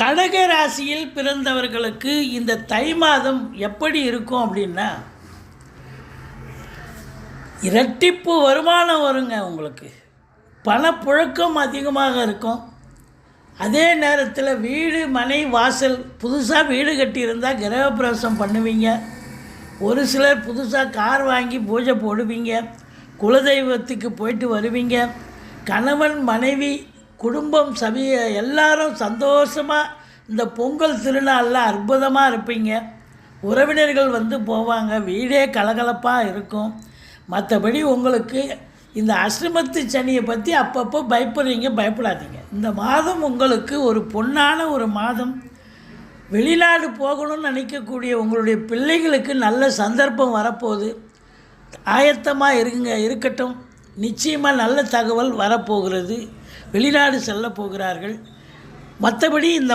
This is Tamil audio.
கடக ராசியில் பிறந்தவர்களுக்கு இந்த தை மாதம் எப்படி இருக்கும் அப்படின்னா, இரட்டிப்பு வருமானம் வருங்க. உங்களுக்கு பணப்புழக்கம் அதிகமாக இருக்கும். அதே நேரத்தில் வீடு மனை வாசல் புதுசாக வீடு கட்டியிருந்தால் கிரகப்பிரவேசம் பண்ணுவீங்க. ஒரு சிலர் புதுசாக கார் வாங்கி பூஜை போடுவீங்க. குலதெய்வத்துக்கு போயிட்டு வருவீங்க. கணவன் மனைவி குடும்பம் எல்லாரும் சந்தோஷமாக இந்த பொங்கல் திருநாளில் அற்புதமாக இருப்பீங்க. உறவினர்கள் வந்து போவாங்க. வீடே கலகலப்பாக இருக்கும். மற்றபடி உங்களுக்கு இந்த அஷ்டமத்து சனியை பற்றி அப்பப்போ பயப்படுறீங்க. பயப்படாதீங்க. இந்த மாதம் உங்களுக்கு ஒரு பொன்னான ஒரு மாதம். வெளிநாடு போகணும்னு நினைக்கக்கூடிய உங்களுடைய பிள்ளைகளுக்கு நல்ல சந்தர்ப்பம் வரப்போகுது. ஆயத்தமாக இருக்கட்டும். நிச்சயமாக நல்ல தகவல் வரப்போகிறது. வெளிநாடு செல்ல போகிறார்கள். மற்றபடி இந்த